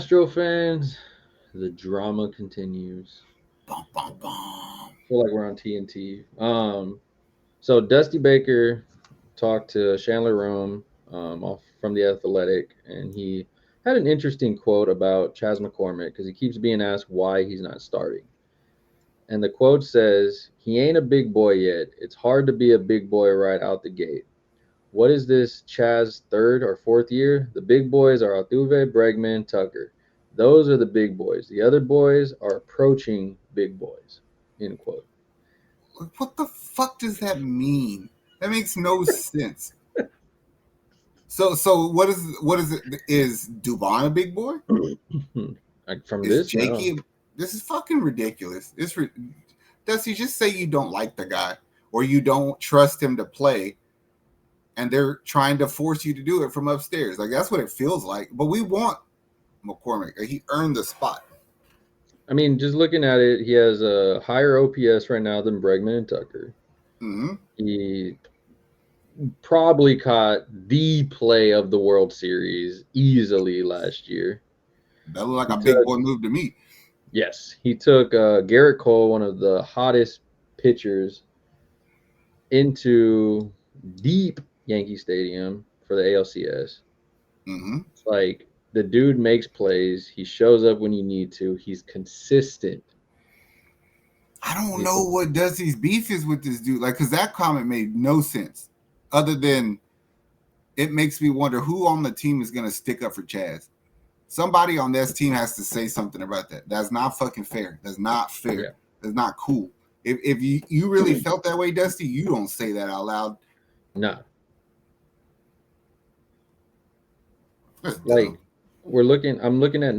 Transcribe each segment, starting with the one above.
Astro fans, the drama continues. Bum, bum, bum. I feel like we're on TNT. So Dusty Baker talked to Chandler Rome off from the Athletic, and he had an interesting quote about Chas McCormick because he keeps being asked why he's not starting. And the quote says, "He ain't a big boy yet. It's hard to be a big boy right out the gate. What is this Chaz third or fourth year? The big boys are Altuve, Bregman, Tucker. Those are the big boys. The other boys are approaching big boys." End quote. What the fuck does that mean? That makes no sense. So what is it? Is Dubon a big boy? Like from Is this, no. Jakey? This is fucking ridiculous. Does he just say you don't like the guy or you don't trust him to play, and they're trying to force you to do it from upstairs? Like that's what it feels like. But we want McCormick. He earned the spot. I mean, just looking at it, he has a higher OPS right now than Bregman and Tucker. Mm-hmm. He probably caught the play of the World Series easily last year. That looked like He a big took, boy move to me. yes, he took Garrett Cole, one of the hottest pitchers, into deep Yankee Stadium for the ALCS. Mm-hmm. It's like the dude makes plays. He shows up when you need to. He's consistent. I don't know what Dusty's beef is with this dude. Like, because that comment made no sense, other than it makes me wonder who on the team is going to stick up for Chaz. Somebody on this team has to say something about that. That's not fucking fair. That's not fair. Yeah. That's not cool. If you really felt that way, Dusty, you don't say that out loud. No. That's Like dumb. I'm looking at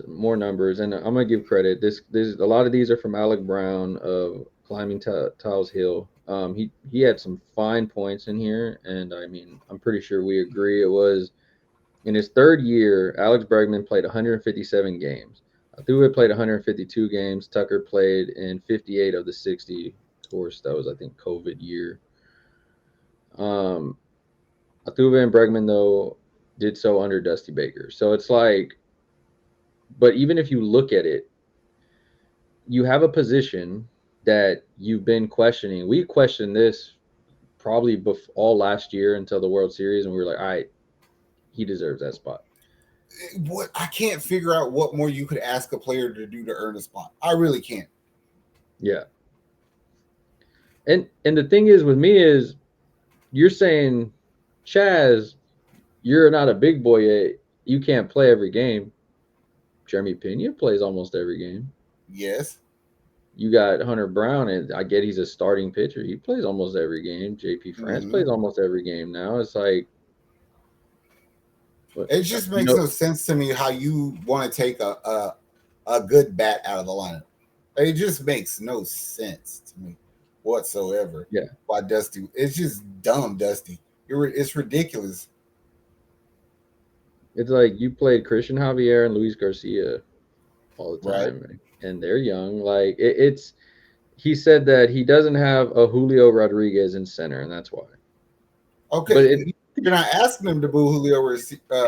more numbers, and I'm gonna give credit. This a lot of these are from Alec Brown of Climbing Tiles Hill. He had some fine points in here, and I mean I'm pretty sure we agree it was in his third year. Alex Bregman played 157 games. Altuve played 152 games. Tucker played in 58 of the 60. Of course, that was I think COVID year. Um, Altuve and Bregman though did so under Dusty Baker. So it's like, but even if you look at it, you have a position that you've been questioning. We questioned this probably all last year until the World Series, and we were like, all right, he deserves that spot. What I can't figure out what more you could ask a player to do to earn a spot. I really can't. Yeah. And the thing is with me is you're saying, Chaz, you're not a big boy yet. You can't play every game. Jeremy Pena plays almost every game. Yes. You got Hunter Brown, and I get he's a starting pitcher. He plays almost every game. JP France Mm-hmm. plays almost every game now. It's like, It just you makes know, no sense to me how you want to take a good bat out of the lineup. It just makes no sense to me whatsoever. yeah. Why Dusty? It's just dumb, Dusty. It's ridiculous. It's like you played Christian Javier and Luis Garcia all the Right. time, right? And they're young. Like it's. He said that he doesn't have a Julio Rodriguez in center, and that's why. Okay, But you're not asking him to boo Julio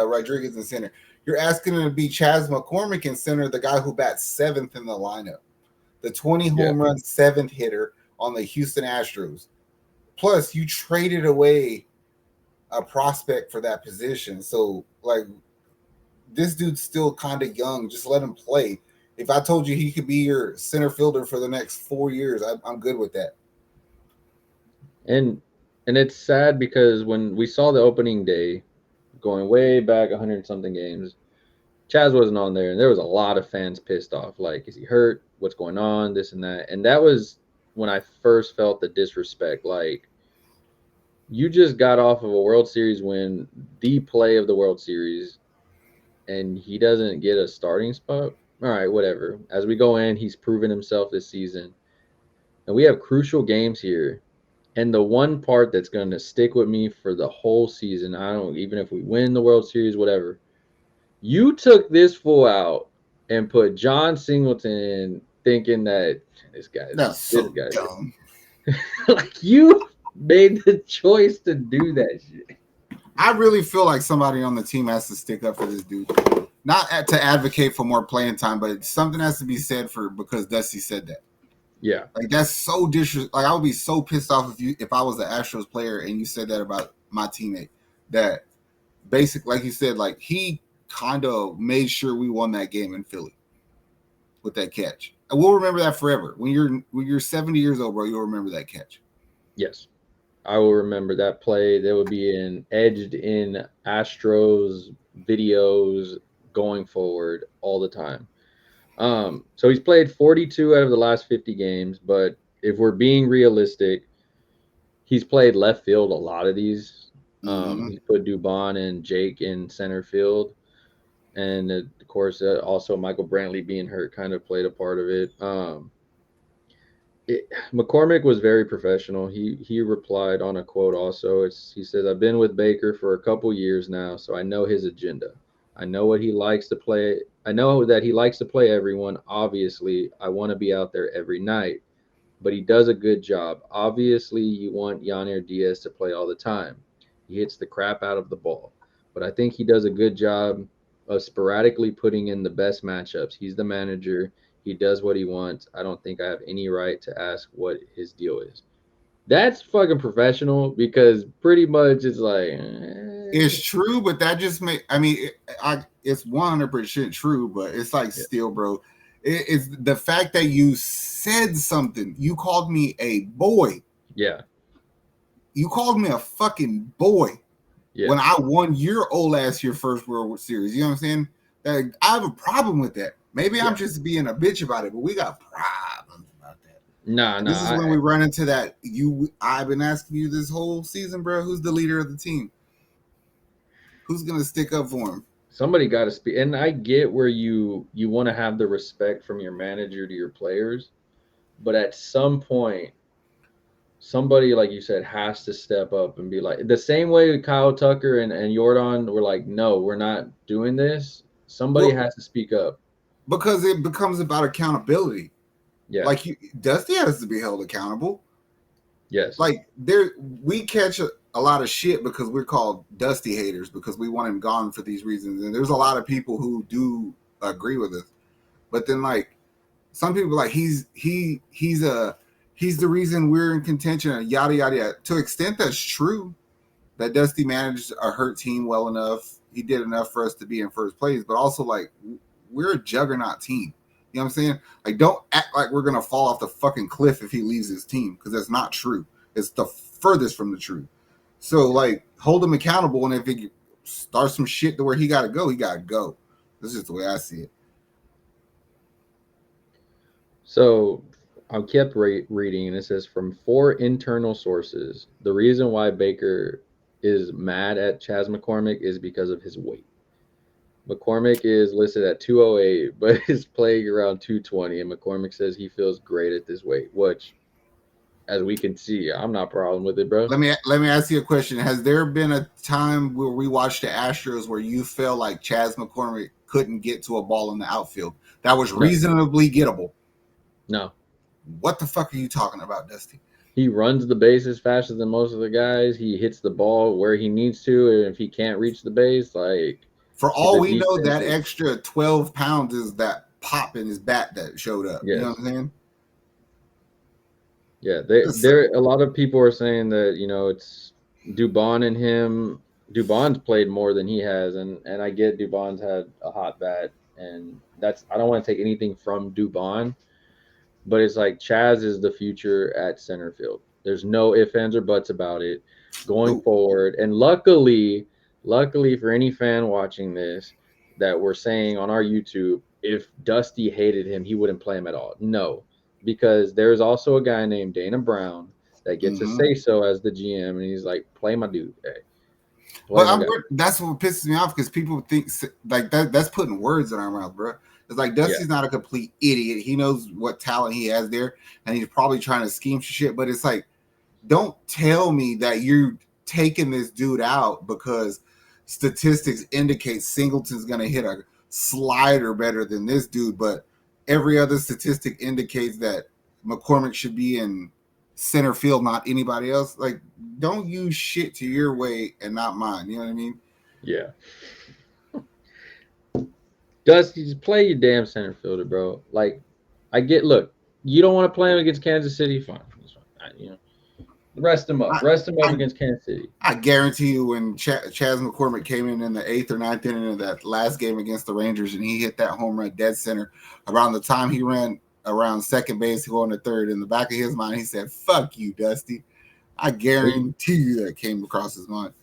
Rodriguez in center. You're asking him to be Chas McCormick in center, the guy who bats seventh in the lineup, the 20 home run seventh hitter on the Houston Astros. Plus, you traded away a prospect for that position. So, like, this dude's still kind of young. Just let him play. If I told you he could be your center fielder for the next 4 years, I'm good with that. and and it's sad because when we saw the opening day, going way back 100 something games, Chaz wasn't on there, and there was a lot of fans pissed off. Like, is he hurt? What's going on? This and that. And that was when I first felt the disrespect. Like, you just got off of a World Series win, the play of the World Series, and he doesn't get a starting spot. All right, whatever. As we go in, he's proven himself this season, and we have crucial games here. And the one part that's going to stick with me for the whole season, I don't even if we win the World Series, whatever. You took this fool out and put John Singleton in, thinking that That's so dumb. like you made the choice to do that shit. I really feel like somebody on the team has to stick up for this dude. to advocate for more playing time, but something has to be said because Dusty said that. Yeah. Like that's so disrespectful. Like I would be so pissed off if I was the Astros player and you said that about my teammate. That basically, like you said, like he kind of made sure we won that game in Philly with that catch. And we'll remember that forever. When you're 70 years old, bro, you'll remember that catch. Yes. I will remember that play. That would be edged in Astros videos going forward all the time. So he's played 42 out of the last 50 games, but if we're being realistic, he's played left field a lot of these. He's put Dubon and Jake in center field, and of course, also Michael Brantley being hurt kind of played a part of it. McCormick was very professional. He replied on a quote also. He says, "I've been with Baker for a couple years now, so I know his agenda. I know what he likes to play. I know that he likes to play everyone. Obviously, I want to be out there every night, but he does a good job. Obviously, you want Yanir Diaz to play all the time. He hits the crap out of the ball, but I think he does a good job of sporadically putting in the best matchups. He's the manager. He does what he wants. I don't think I have any right to ask what his deal is." That's fucking professional because pretty much it's like It's true, but that just it's 100% true, but it's like still, bro. It's the fact that you said something. You called me a boy. Yeah. You called me a fucking boy. Yeah. When I won your old ass your first World Series. You know what I'm saying? I have a problem with that. Maybe I'm just being a bitch about it, but we got problems about that. Nah. This is when we run into that. I've been asking you this whole season, bro. Who's the leader of the team? Who's gonna stick up for him? Somebody got to speak, and I get where you want to have the respect from your manager to your players, but at some point, somebody like you said has to step up and be like the same way Kyle Tucker and Jordan were like, no, we're not doing this. Somebody has to speak up because it becomes about accountability. Yeah, like Dusty has to be held accountable. Yes, like we catch a lot of shit because we're called Dusty haters because we want him gone for these reasons, and there's a lot of people who do agree with us. But then like some people like he's the reason we're in contention and yada yada yada. To an extent that's true, that Dusty managed a hurt team well enough. He did enough for us to be in first place, but also like we're a juggernaut team. You know what I'm saying? Like, don't act like we're gonna fall off the fucking cliff if he leaves his team, because that's not true. It's the furthest from the truth. So like hold him accountable, and if he starts some shit to where he gotta go, he gotta go. This is the way I see it. So I kept reading, and it says from 4 internal sources, the reason why Baker is mad at Chas McCormick is because of his weight. McCormick is listed at 208, but is playing around 220, and McCormick says he feels great at this weight, which, as we can see, I'm not problem with it, bro. Let me ask you a question. Has there been a time where we watched the Astros where you felt like Chas McCormick couldn't get to a ball in the outfield that was reasonably gettable? No. What the fuck are you talking about, Dusty? He runs the bases faster than most of the guys. He hits the ball where he needs to, and if he can't reach the base, like for all we know, that extra 12 pounds is that pop in his bat that showed up. Yes. You know what I'm saying? Yeah, there. A lot of people are saying that it's Dubon and him. Dubon's played more than he has, and I get Dubon's had a hot bat, and I don't want to take anything from Dubon, but it's like Chas is the future at center field. There's no ifs, ands, or buts about it going forward. And luckily for any fan watching this, that we're saying on our YouTube, if Dusty hated him, he wouldn't play him at all. No, because there's also a guy named Dana Brown that gets to say so as the GM, and he's like, play my dude. Hey, that's what pisses me off, because people think like that's putting words in our mouth, bro. It's like Dusty's not a complete idiot. He knows what talent he has there, and he's probably trying to scheme shit. But it's like, don't tell me that you're taking this dude out because statistics indicate Singleton's going to hit a slider better than this dude, but every other statistic indicates that McCormick should be in center field, not anybody else. Like, don't use shit to your way and not mine. You know what I mean? Yeah. Dusty, just play your damn center fielder, bro. Like, look, you don't want to play him against Kansas City, fine. That's fine. Rest him up. I, Rest him up I, against Kansas City. I guarantee you, when Chas McCormick came in the 8th or 9th inning of that last game against the Rangers, and he hit that home run dead center, around the time he ran around second base, going to third, in the back of his mind, he said, "Fuck you, Dusty." I guarantee you that came across his mind.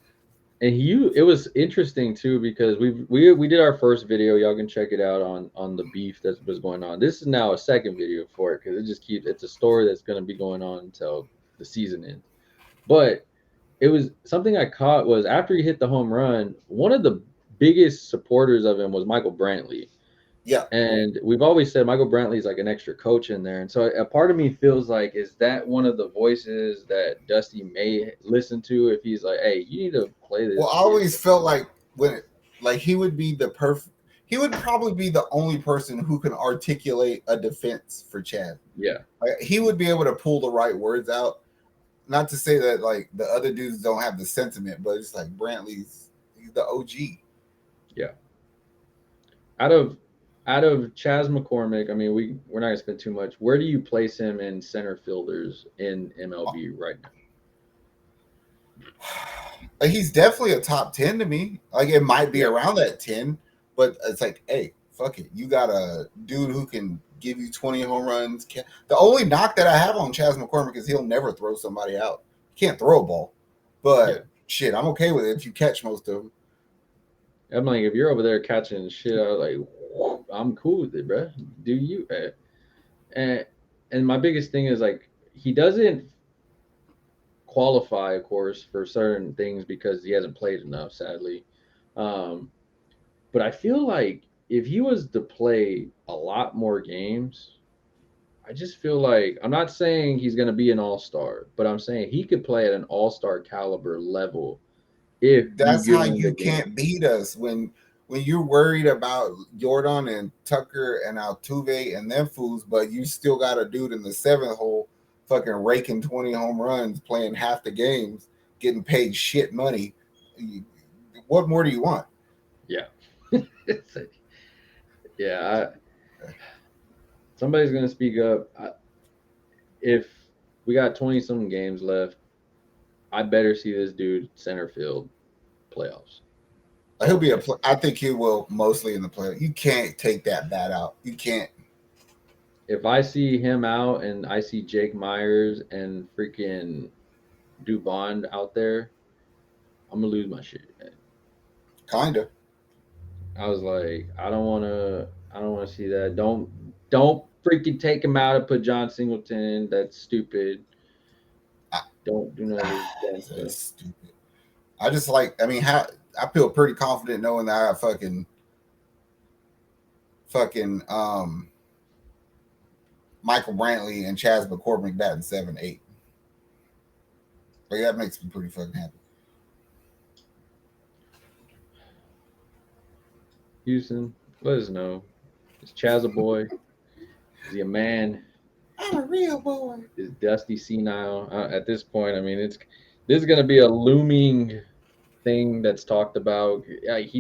And it was interesting too because we did our first video. Y'all can check it out on the beef that was going on. This is now a second video for it because it's a story that's going to be going on until the season ends. But it was something I caught was after he hit the home run, one of the biggest supporters of him was Michael Brantley. Yeah. And we've always said Michael Brantley's like an extra coach in there. And so a part of me feels like, is that one of the voices that Dusty may listen to if he's like, hey, you need to play this? Well, I always felt like he would be he would probably be the only person who can articulate a defense for Chad. Yeah. Like, he would be able to pull the right words out. Not to say that like the other dudes don't have the sentiment, but it's like he's the OG. Yeah. Out of Chas McCormick, I mean, we're not gonna spend too much. Where do you place him in center fielders in MLB right now? Like, he's definitely a top 10 to me. Like, it might be around that 10, but it's like, hey, fuck it. You got a dude who can give you 20 home runs. The only knock that I have on Chas McCormick is he'll never throw somebody out. He can't throw a ball. But shit, I'm okay with it if you catch most of them. I'm like, if you're over there catching shit, I'm cool with it, bro. Do you? And my biggest thing is like he doesn't qualify, of course, for certain things because he hasn't played enough, sadly. But I feel like if he was to play a lot more games, I just feel like I'm not saying he's going to be an all-star, but I'm saying he could play at an all-star caliber level if that's you how give him you can't beat us when you're worried about Jordan and Tucker and Altuve and them fools, but you still got a dude in the 7th hole fucking raking 20 home runs, playing half the games, getting paid shit money. What more do you want? Yeah. Yeah. Somebody's going to speak up. If we got 20-something games left, I better see this dude center field playoffs. He'll be I think he will mostly in the playoffs. You can't take that bat out. You can't. If I see him out and I see Jake Myers and freaking Dubon out there, I'm gonna lose my shit. Kinda. I was like, I don't wanna see that. Don't freaking take him out and put John Singleton in. That's stupid. Don't do none of this That's stupid. I just like. I mean, I feel pretty confident knowing that I have fucking Michael Brantley and Chas McCormick batting 7-8. Like, that makes me pretty fucking happy. Houston, let us know. Is Chaz a boy? Is he a man? I'm a real boy. Is Dusty senile? At this point, I mean, this is going to be a looming thing that's talked about.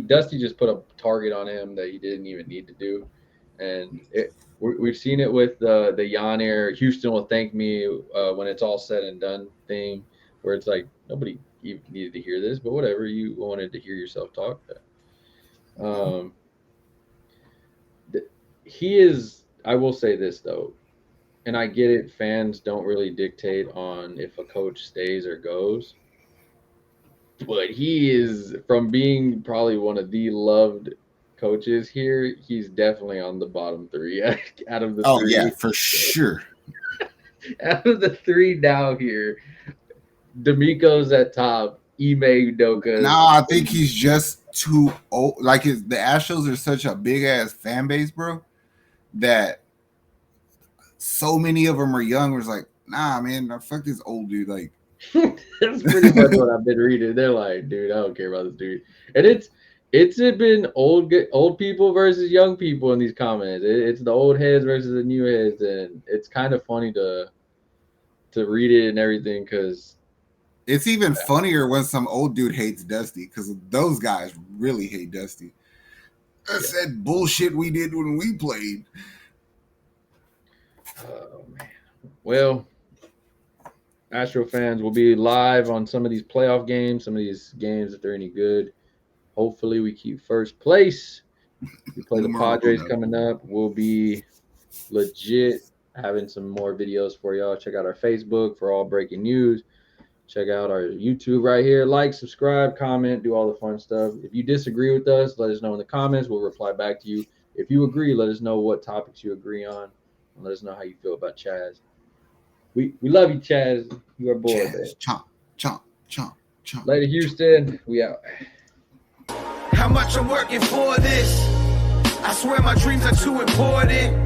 Dusty just put a target on him that he didn't even need to do, and we've seen it with the Jan Air. Houston will thank me when it's all said and done thing, where it's like nobody even needed to hear this, but whatever, you wanted to hear yourself talk. He is. I will say this though, and I get it. Fans don't really dictate on if a coach stays or goes. But he is, from being probably one of the loved coaches here, he's definitely on the bottom 3 out of the 3. Oh, yeah, for sure. Out of the 3 now here, D'Amico's at top, Ime Udoka. No, I think he's just too old. Like, the Astros are such a big ass fan base, bro, that so many of them are young. It's like, nah, man, fuck this old dude. Like, that's pretty much what I've been reading. They're like, dude, I don't care about this dude. And it's been old people versus young people in these comments. It's the old heads versus the new heads, and it's kind of funny to read it and everything because it's even funnier when some old dude hates Dusty because those guys really hate Dusty. That's that bullshit we did when we played. Oh man. Well, Astro fans will be live on some of these playoff games, some of these games if they're any good. Hopefully we keep first place. We play the Padres coming up. We'll be legit having some more videos for y'all. Check out our Facebook for all breaking news. Check out our YouTube right here. Like, subscribe, comment, do all the fun stuff. If you disagree with us, let us know in the comments. We'll reply back to you. If you agree, let us know what topics you agree on. And let us know how you feel about Chaz. We love you, Chaz. You are bored. Chomp, chomp, chomp, chomp. Later, Houston. We out. How much I'm working for this? I swear my dreams are too important.